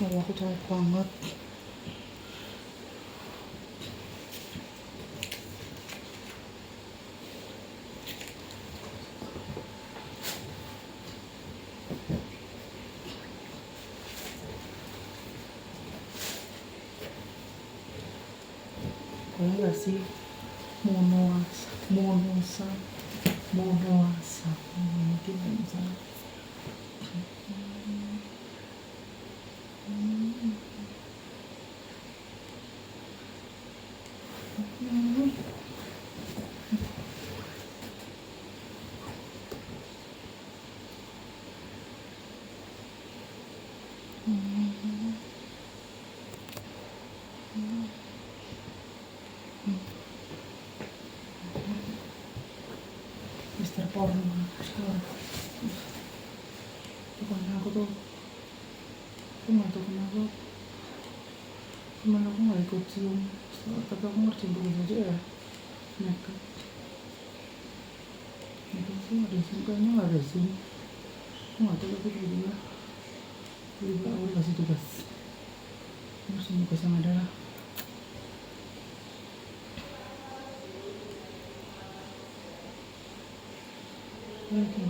Aduh, aku capek banget. Boleh gak sih monoasa gimana misalnya? Mister Porno sekarang. Pokoknya aku nggak tahu kenapa temen aku nggak ikut cium, tapi aku ngerjain begitu aja ya, nekat. Itu sih nggak ada sih, kayaknya nggak ada sih. Aku nggak tahu, tapi tiba-tiba aku dikasih tugas, harus tugas yang ada lah. Oke.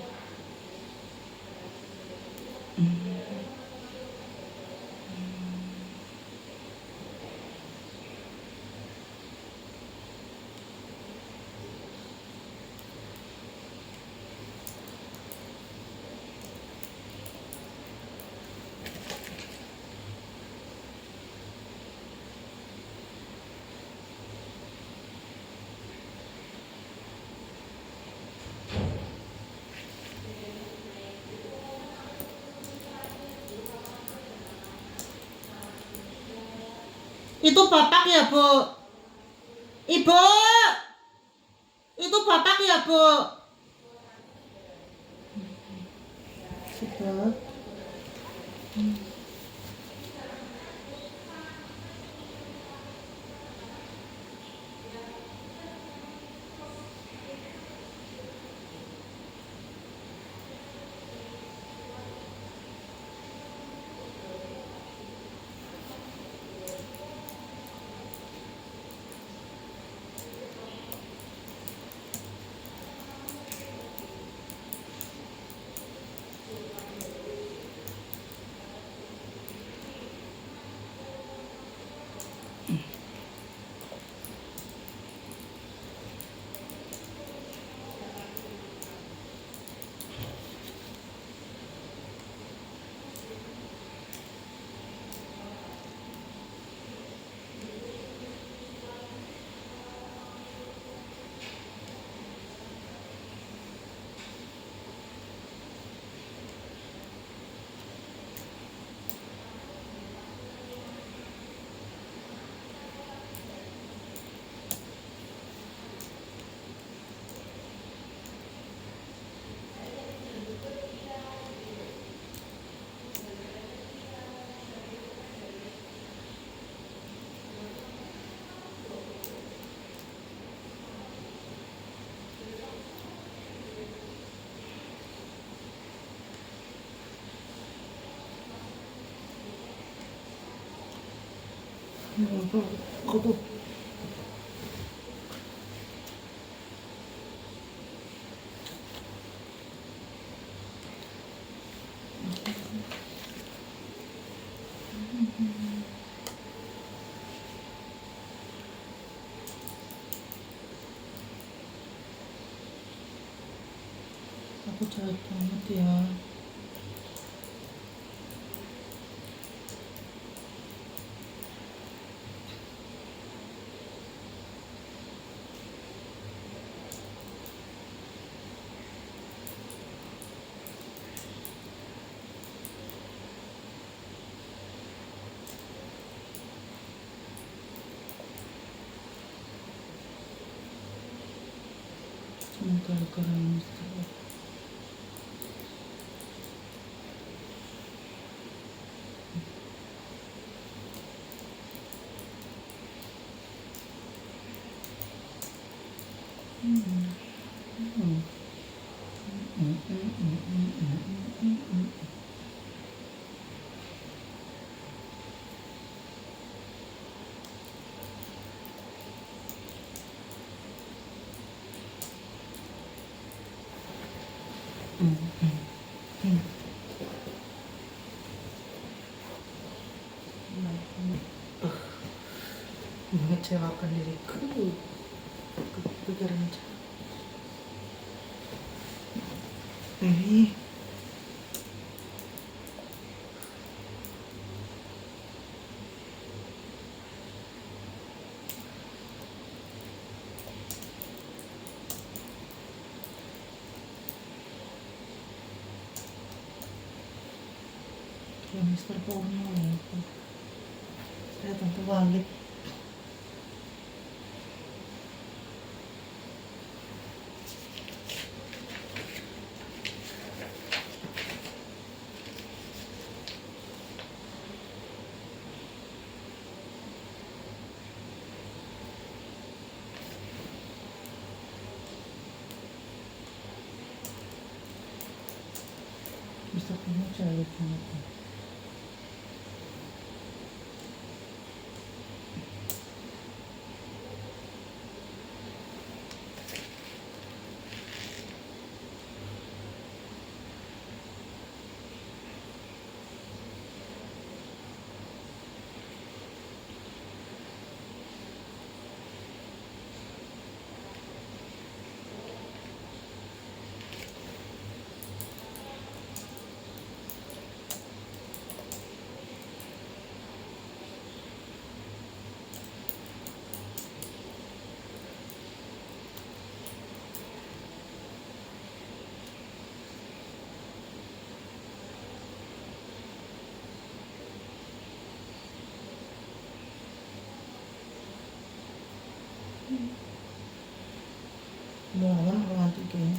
Itu bapak ya, Bu? Ibu! Itu bapak ya, Bu? Sudah. Aku tuh aku capek banget ya. Cuma gara-gara ini sih. mengecewakan diriku. Kepikiran aja. Ini ya Mister Porno ya. Saya tentu bangkit. Mister Porno cewek banget. Mohon romantis kayaknya.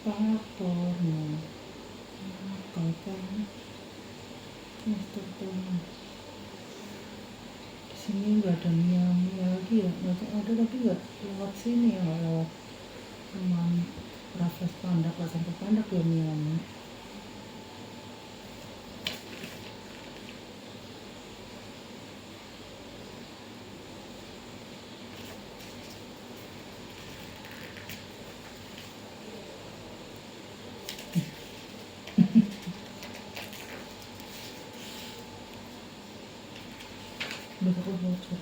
Aku Porno kapan Mister Porno di sini nggak ada Mia lagi ya, nggak ada lagi nggak lewat sini ya, nggak lewat rumah Raffles Pandak, nggak sampai Pandak ya Mia. Besok aku bocor.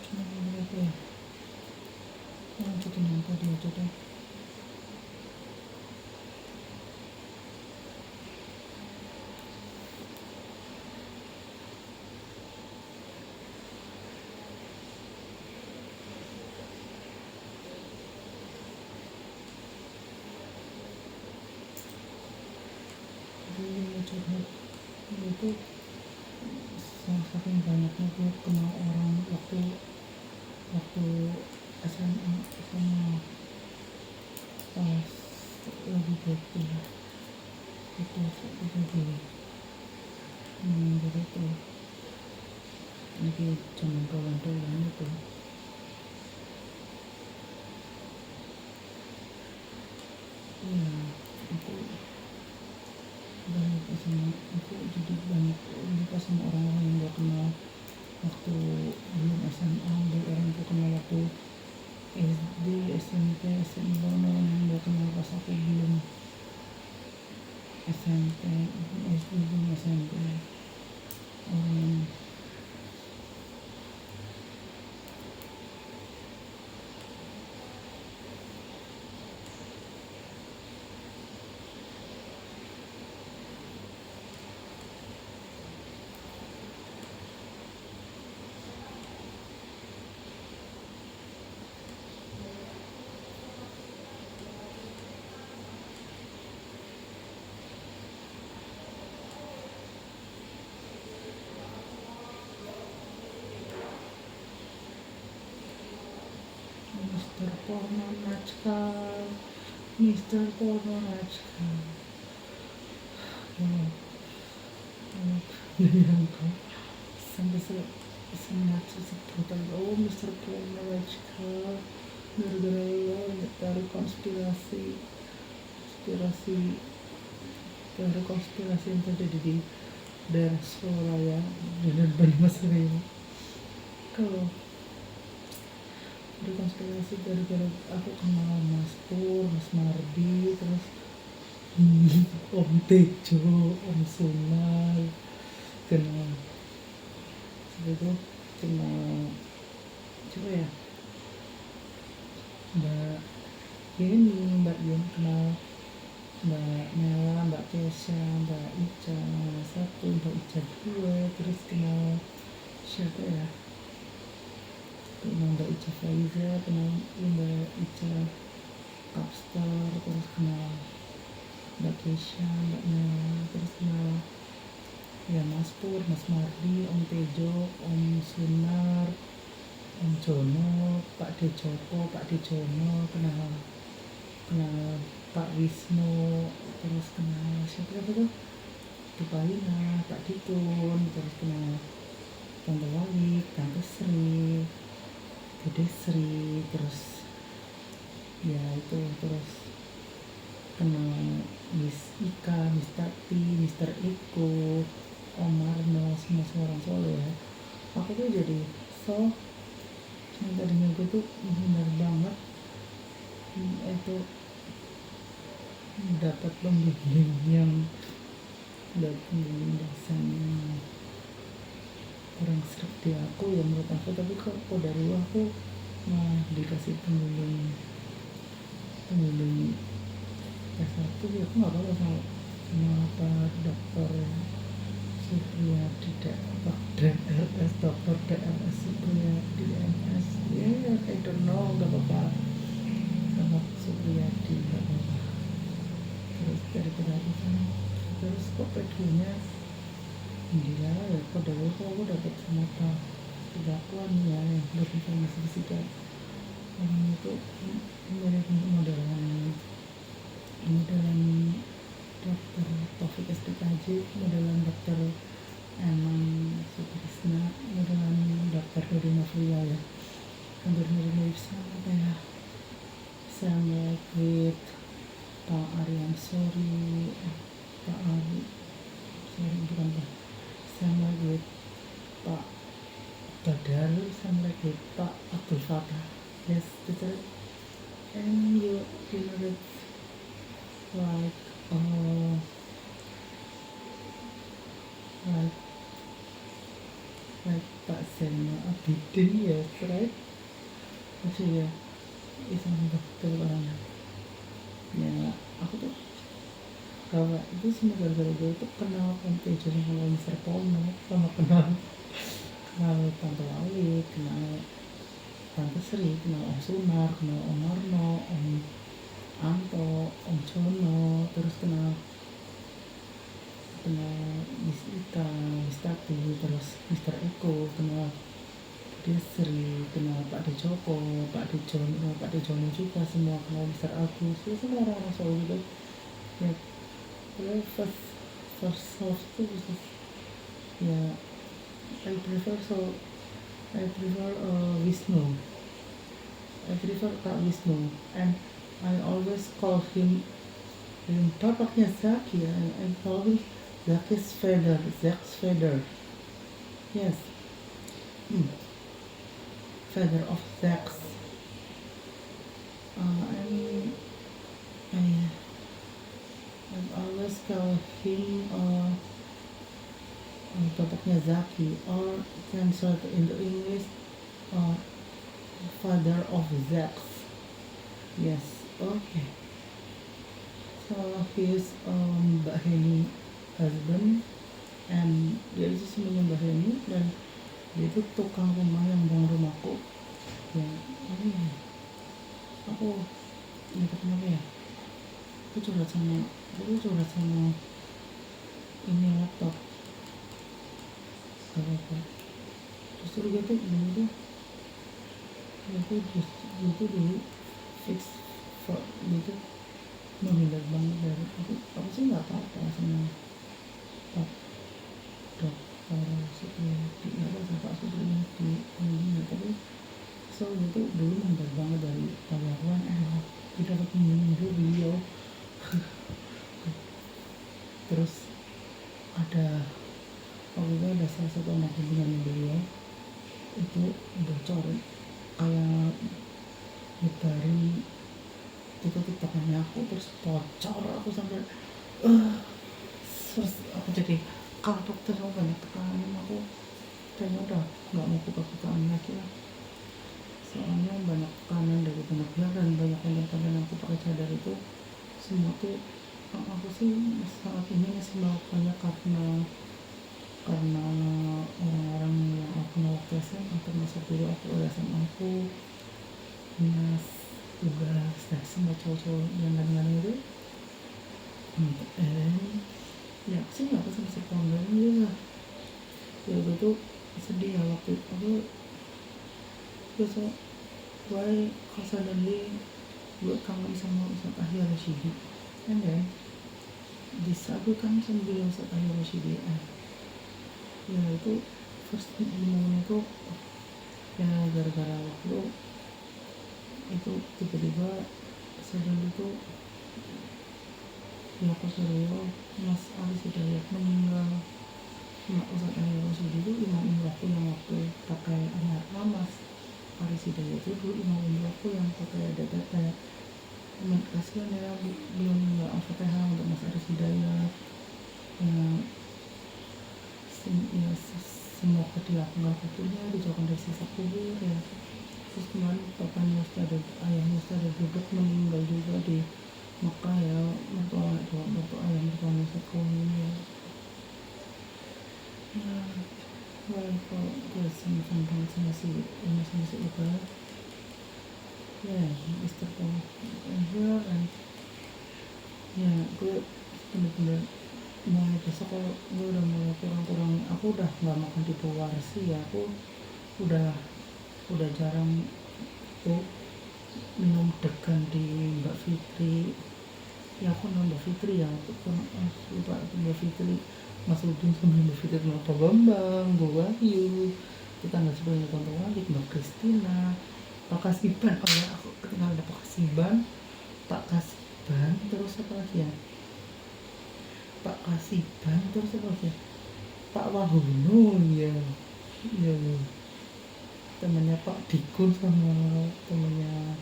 Cuma berapa ya? Lanjutin yang tadi aja deh. Dulu curhat itu saking banyaknya gue kenal orang waktu SMA kawan-kawan itu. Ya, aku banyak sama aku jadi banyak lupa sama orang-orang yang gak kenal waktu belum SMA, orang aku kenal waktu SD, SMP, SMA, orang yang gak kenal pas aku belum SMP, SD belum SMP, orang Mr. Porno Najkal, Mr. Porno Najkal. Yang kau sampai semangat sebutan Mr. Porno Najkal, gara-gara lo taruh konspirasi yang terjadi di daerah Surabaya dan Banyumas ini. Kalau konspirasi gara-gara aku kenal Mas Pur, Mas Mardi, terus Om Tejo, Om Sunar, kenal itu kenal coba ya Mbak Yeni kenal Mbak Nela, Mbak Kesha, Mbak Ica 1, Mbak Ica 2, terus kenal siapa ya, kenal Mbak Ica Faiza, kenal Mbak Ica Kapstar, terus kenal Mbak Kesha, Mbak Nela, terus kenal ya Mas Pur, Mas Mardi, Om Tejo, Om Sunar, Om Jono, Pak Dejoko, Pak Dejono, kenal Pak Wisnu, terus kenal siapa tuh Tupaina, Pak Ditun, terus kenal Tante Wali, Tante Sri, Dede Sri, terus ya itu, terus kenal Miss Ika, Miss Tati, Mr. Eko, Om Marno, semua orang Solo ya. Aku tuh jadi yang tadinya gue tuh benar banget itu dapat pembimbing yang dosen kurang serak di aku ya menurut aku, tapi kok dari aku dikasih pembimbing S1 ya aku gak apa-apa sama Pak Dokter Supriyadi, Pak DRS, Dokter DRS Supriyadi MS ya, I don't know, gak apa-apa sama Supriyadi, gak apa-apa. Terus daripada itu kan, terus kok P2-nya gila ya, kok dari aku dapet sama Pak Dakwaan ya, yang berinformasi fisika orang itu mirip modelan dokter Taufik SPKJ, modelan dokter Eman Sukrisna, modelan dokter Dodi Novia ya, hampir mirip sama kayak sama with Pak Aryan Sori, Pak Ari sorry bukan Pak, sama with Pak Badal, sama with Pak Abdul Fatah. Yes, that's it. And you know that like Pak Sena Abidin, yes, right? Actually ya, itu betul orangnya. Ya, aku tuh kalau itu semua gara-gara gue tuh kenal Om Tejo sama Mr. Pono, sama kenal Tante Wali, kenal Tante Sri, kenal Om Sunar, kenal Om Marno, Om Anto, Om Jono, terus kenal Miss Ika, Miss Tati, terus Mr. Eko, kenal Desri, kenal Pak Dejoko, Pak Dejono juga, semua kenal Mr. Agus, itu semua orang-orang Solo gitu ya. First tuh ya I prefer I prefer Wisnu. I prefer Kak Wisnu, and I always call him bapaknya Zaki. I call him Zaki's father, Zak's father. Yes, hmm. Father of Zak's. And I always call him bapaknya Zaki, or translate into English, uh, father of Zak's. Yes, okay. So he is Mbak Heni husband, and dia itu semuanya Mbak Heni, dan dia itu tukang rumah yang bangun rumahku. Ya, aku ingat kenapa ya? Aku curhat sama ini laptop. Gak apa-apa. Justru dia tuh dulu dulu fix gitu, menghindar banget dari aku sih nggak apa-apa sama Pak Dokter Supriyadi, nggak apa sama Pak Supriyadi ini, tapi so itu dulu menghindar banget dari karyawan. Tidak ketemu beliau. Terus ada waktu itu ada salah satu anak hubungan beliau itu bocor, kayak nyebarin itu tiktokannya aku, terus bocor. Aku sampai terus aku jadi kapok, terus aku banyak tekanan. Aku kayaknya udah nggak mau buka-bukaan lagi lah, soalnya banyak tekanan dari banyak pihak, dan banyak konten-konten aku pakai cadar itu semua tuh aku sih saat ini masih melakukannya karena orang-orang yang aku kenal waktu SMA, termasuk dulu aku SMA aku udah stres sama cowok-cowok yang kadang-kadang itu. Ya aku sih nggak sama sekolah juga. Ya gue tuh sedih ya waktu itu. Aku besok why suddenly gue kangen sama Ustadz Ahya Rashidi, and then disagukan sama beliau Ustadz Ahya Rashidi. Ya itu first momen itu ya gara-gara waktu itu tiba-tiba sadar itu ya aku serius Mas Aris Hidayat meninggal. Ustadz Ahya Rashidi itu imam umrohku yang waktu pakai Mas Aris Hidayat itu dulu imam umrohku yang pakai ada tete. Kasihan ya, belum nggak Al-Fatihah untuk Mas Aris Hidayat. Semoga dilakukan kuburnya, dijauhkan dari siksa kubur ya. Terus kemarin ayahnya Ustadz duduk meninggal juga di Mekah ya, mertua ayahnya Ustadz Komi ya. Kalau gue sama banget sama si Iqbal ya, Mr. Paul and ya gue bener-bener mulai besok kalau gue udah mulai kurang, aku udah nggak makan di luar sih ya. Aku udah jarang tuh minum degan di Mbak Fitri. Ya aku nama Mbak Fitri ya, lupa Mbak Fitri, Mas Udin sama Mbak Fitri, Pak Bambang, Bu Wahyu, kita nggak sebelumnya Tonton Walik, Mbak Kristina, Pak Kasiban. Oh ya, aku ketika ada Pak Kasiban, terus apa lagi ya? Pak Kasiban, terus apa lagi ya? Pak Wahono ya, temannya Pak Dikun sama temannya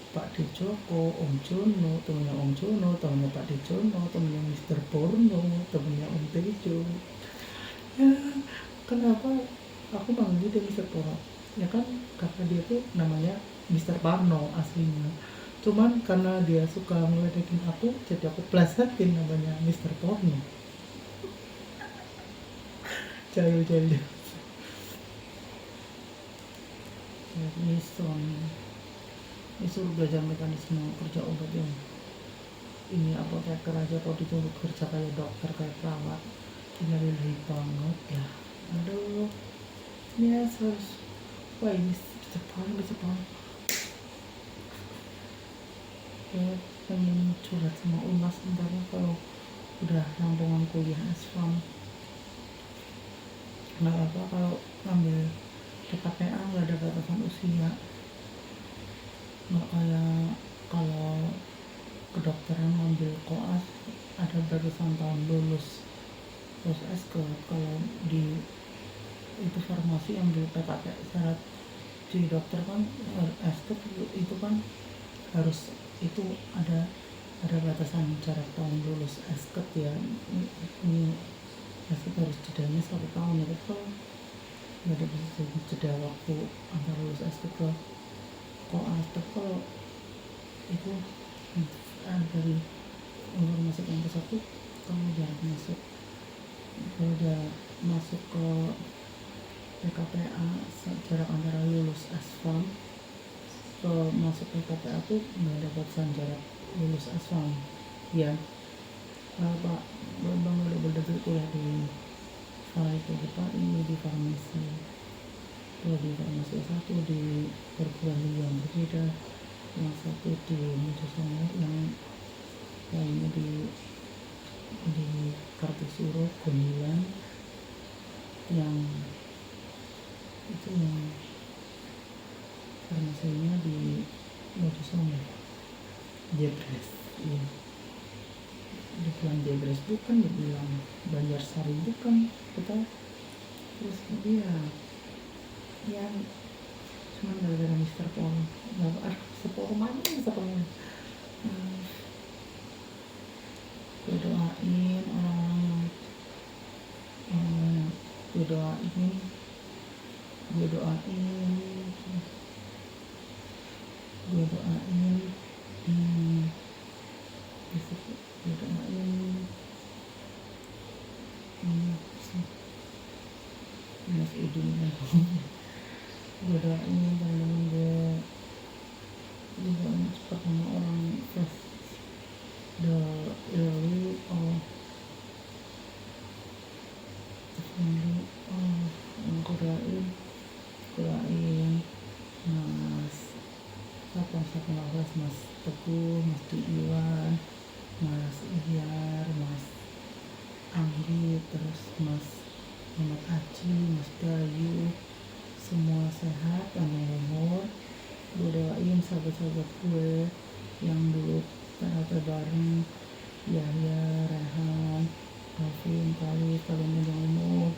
Pak Dijoko, Om Jono, temennya Om Jono, temennya Pak Dijono, temennya Mr. Porno, temennya Om Tejo. Ya, kenapa aku manggil dia Mr. Porno? Ya kan karena dia tuh namanya Mr. Parno aslinya. Cuman karena dia suka ngeledekin aku, jadi aku plesetin namanya Mr. Porno. Jahil. Jadi disuruh belajar mekanisme kerja obat yang ini apoteker aja kalau dituntut kerja kayak dokter, kayak perawat, innalillahi banget ya. Aduh, ini harus wah ini cepat ya, pengen curhat sama Umas ntar kalau udah rampungan kuliah asfam. Nggak apa kalau ngambil PKPA nggak ada batasan usia, nggak kayak kalau kedokteran ngambil koas ada batasan tahun lulus S-Club. Kalau di itu farmasi ambil PKP syarat jadi dokter kan S-Club itu kan harus itu ada batasan syarat tahun lulus S-Club ya. Ini S-Club harus jedanya 1 tahun ya, kalau nggak ada bisa jeda waktu antara lulus S-Club ke koas. Tapi kalau itu dari informasi kampus aku, kalau udah masuk ke PKPA jarak antara lulus asfam ke masuk PKPA tuh nggak ada batasan jarak lulus asfam ya. Pak Bambang udah berdiri kuliah di FAI di farmasi, kalau di farmasi S1 di perguruan tinggi yang berbeda, yang satu di Mojosongo, yang lainnya di Kartosuro Gondilan, yang itu yang farmasinya di Mojosongo Jebres, iya dibilang Jebres bukan, dibilang Banjarsari bukan, kita terus dia yang cuma gara-gara Mister Pol nggak seporman gue doain orang-orang gue doain Mas Udin gue doain teman-teman gue cepat sama orang first the early aku doain Mas Mas Teguh, Mas Iwan, Mas Ihyar, Mas Anggi, terus Mas Muhammad Aji, Mas Bayu, semua sehat, panjang umur. Gue doain sahabat-sahabat gue yang dulu PLT bareng, Yahya, Rehan, Alvin, kalian panjang umur.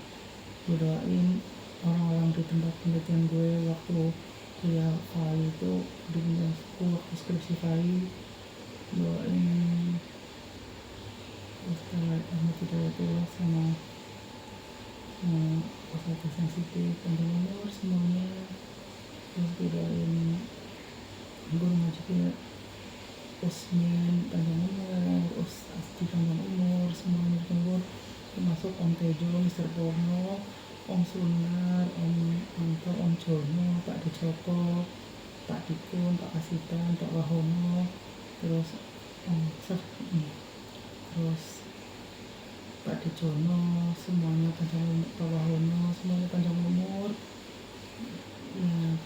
Gue doain orang-orang di tempat penelitian gue waktu kuliah FAI itu di bidang waktu skripsi FAI. Doain Ustaz Ahmad Hidayatullah sama Ustaz sensitif, panjang umur semuanya. Terus doain guru ngaji Usmin panjang umur, Asti panjang umur, semuanya panjang umur, termasuk Om Tejo, Mr. Porno, Om Sunar, Om Anto, Om Jono, Pak Dejoko, Pak Dikun, Pak Kasitan, Pak Wahono, terus terus Pak Dejono, semuanya panjang umur, Pak Wahono, semuanya panjang umur ya,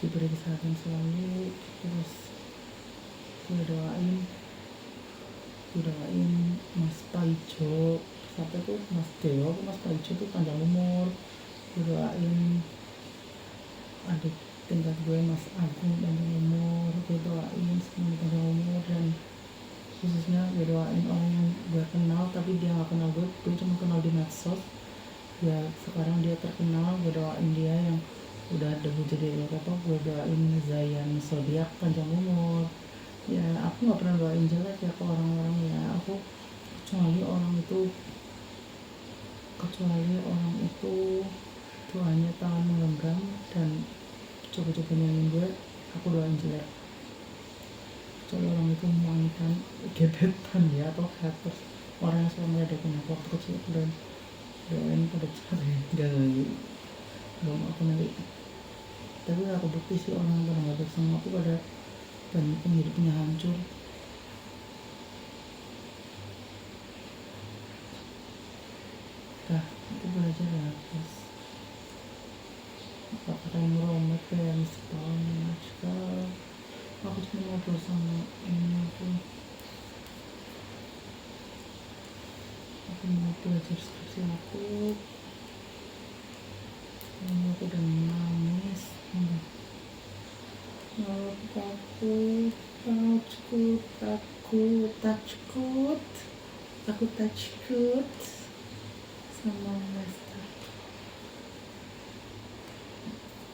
diberi kesehatan selalu. Terus gue doain Mas Paijo, siapa tuh Mas Dewa, Mas Paijo tuh panjang umur. Gue doain adik tingkat gue Mas Agung panjang umur. Gue doain semuanya panjang umur, dan khususnya gue doain orang yang gue kenal tapi dia gak kenal gue cuma kenal di medsos ya, sekarang dia terkenal. Gue doain dia yang udah debut jadi apa, gue doain Zayan Zodiak panjang umur ya. Aku nggak pernah doain jelek ya ke orang-orang ya, aku kecuali orang itu doanya tangan menggenggam dan coba-coba nyanyiin gue, aku doain jelek. Kecuali orang itu mewangikan gebetan ya, atau haters, orang yang suka meledekin aku waktu kecil, aku doain pada cari belum aku nanti. Tapi aku bukti sih orang pada nggak sama aku pada banyak hidupnya hancur. Aku belajar ya terus kata Muhammad kayak misalnya sekarang aku cuma ngobrol sama ini, aku mau belajar skripsi aku. aku udah nangis. Aku takut sama Lester.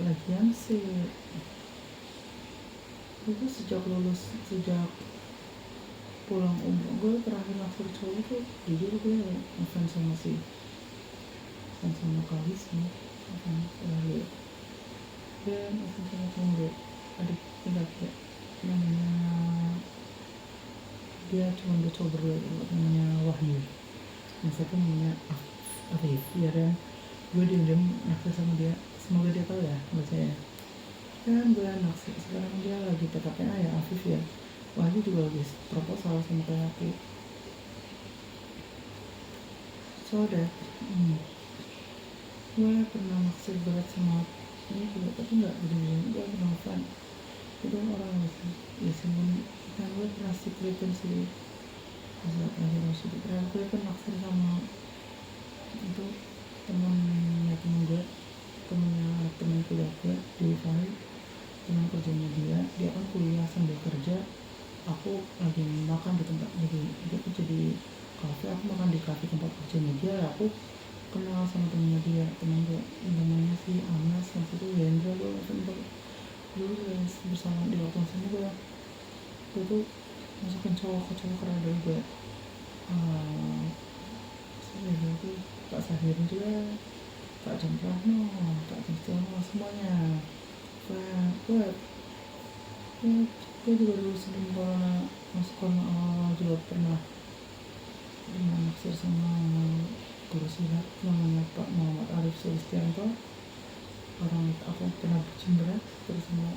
Lagian sih gue sejak pulang umroh, gue terakhir naksir cowok tuh jujur gue ngefans sama Karisma, terakhir gue ngefans sama temen adik tingkat ya, namanya dia cuma udah cowok berdua gitu, namanya Wahyu, yang satu namanya Afif ya kan. Gue diam naksir sama dia, semoga dia tahu ya bacanya kan. Gue naksir, sekarang dia lagi PKPA ya, Afif ya. Wahyu juga lagi proposal sama kayak aku. So that gue pernah naksir berat sama ini juga, tapi nggak bener-bener gue pernah fan. Itu orang ya sebelum kan gue pernah siklitin sih saat akhir masih terakhir gue kan naksir sama itu temennya temen kuliah gue di Bali, teman kerjanya dia kan kuliah sambil kerja, aku lagi makan di tempat, jadi aku jadi kafe, aku makan di kafe tempat kerjanya dia, aku kenal sama temennya dia, temen gue namanya si Anas, waktu itu Hendra, gue sempet dulu bersama di waktu sama gue tuh masukin cowok karena dari gue sebenarnya tuh Pak Sahir juga, Pak Jamprano, Pak Jamprano semuanya. Gue juga dulu sebelum corona masuk corona awal juga pernah naksir sama guru silat namanya Pak Muhammad Arif Sulistianto. Orang aku pernah bercanda terus sama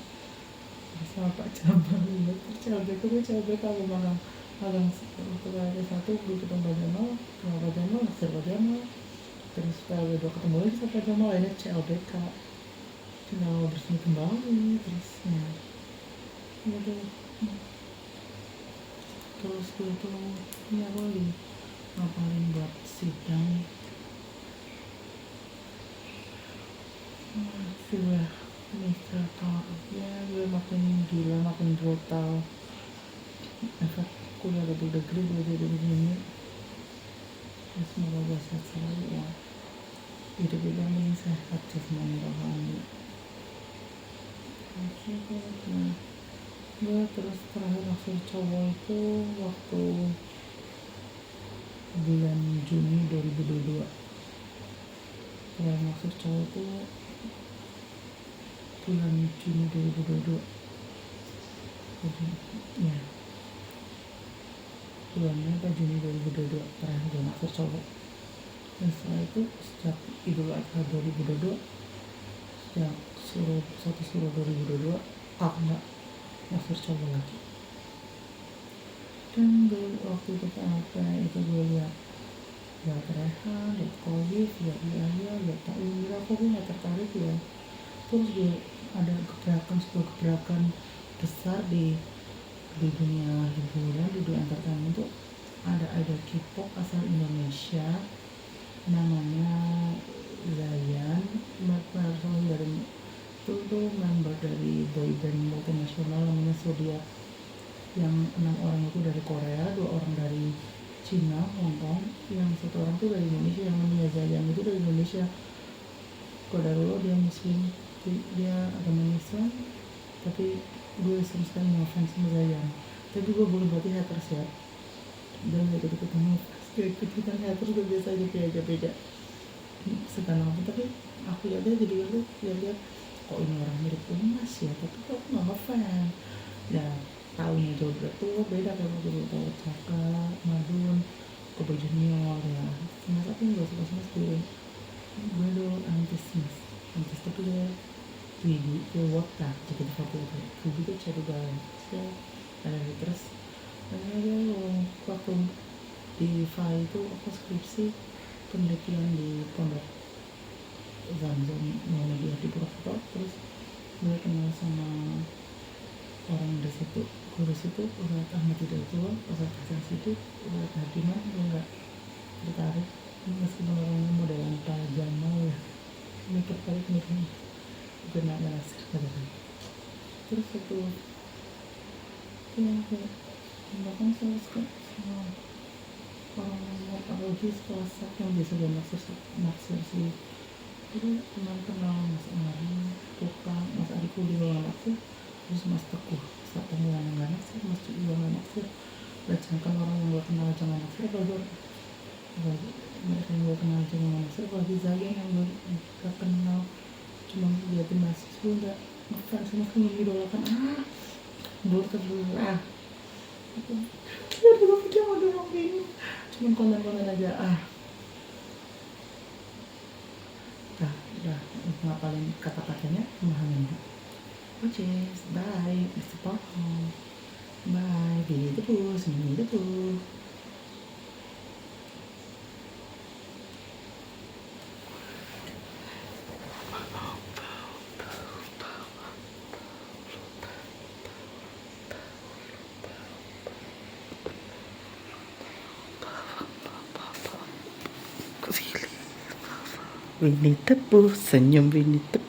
Pak Cabek aku magang waktu satu gue ketemu Pak Jamal, naksir Pak Jamal, terus PLB 2 ketemu lagi sama Pak Jamal, akhirnya CLBK tinggal bersih kembali terusnya gitu. Terus gue tuh ya gue lagi ngapain buat sidang gue administrator ya, gue makin gila makin brutal, efek kuliah double degree gue jadi begini ya. Semoga gue sehat selalu ya, hidup ini sehat jasmani rohani. Gue terus terakhir naksir cowok itu waktu bulan Juni 2022. Terakhir naksir cowok itu bulan Juni 2022 ya, bulannya apa Juni 2022 terakhir gue naksir cowok. Dan setelah itu sejak Idul Adha 2022, sejak Suruh 2022 aku gak naksir cowok lagi. Dan gue waktu itu apa itu gue lihat Rehan, lihat Koyif, lihat Yahya, lihat Pak Indra, kok gue gak tertarik ya. Terus gue ada sebuah gebrakan besar di dunia hiburan, di dunia entertainment tuh ada idol K-pop asal Indonesia namanya Zayan, dari itu tuh member dari boyband multinasional namanya Zodiac, yang 6 orang itu dari Korea, 2 orang dari Cina, Hong Kong, yang 1 orang tuh dari Indonesia, yang namanya Zayan itu dari Indonesia. Kodarullah dia muslim, dia agamanya Islam, tapi gue sama sekali ngefans sama Zayan. Tapi gue boleh berarti haters ya, dan gak ikut-ikutan ngefans, gak ikut-ikutan haters, gue biasa aja kayak beda sekarang apa, tapi aku lihat dia jadi lihat kok ini orang mirip Umas ya, tapi kok aku gak ngefans ya. Tahunnya jauh betul beda, kalau dulu tahu Caka, Madun, Kobe Junior ya, mas aku gak suka sama sendiri. Gue dulu antis tapi dia wota jadi favorit Vivi tuh cari banget ya. Terus waktu di FAI itu aku skripsi penelitian di Pondok Zamzam Muhammadiyah di Purwokerto. Terus gue kenal sama orang dari situ, guru situ, Ustadz Ahmad Hidayatullah, pas situ Ustadz Hadiman. Gue gak tertarik meskipun orangnya modelan Pak Jamal ya, Ini tertarik nih kan, kena nasir kadang. Terus itu ya kayak bahkan saya suka sama orang yang apalagi setelah yang biasa gue naksir sih. Jadi teman kenal Mas Ari, tukang Mas Ari kuliah dengan naksir, terus Mas Teguh saat yang nggak naksir, Mas Teguh juga nggak naksir. Bacaan orang yang gak kenal jangan naksir, bagi mereka yang gak kenal jangan naksir, bagi Zaya yang gak kenal cuma liatin mahasiswa gak ngefans sama kamu idolakan dulu terbelah itu ya dulu dia mau dorong ini cuman konten-konten aja udah ngapalin kata-katanya pemahamin oke bye Mr. Pohon bye gitu terus ini terus Winnie Tepuh, senyum Winnie Tepuh.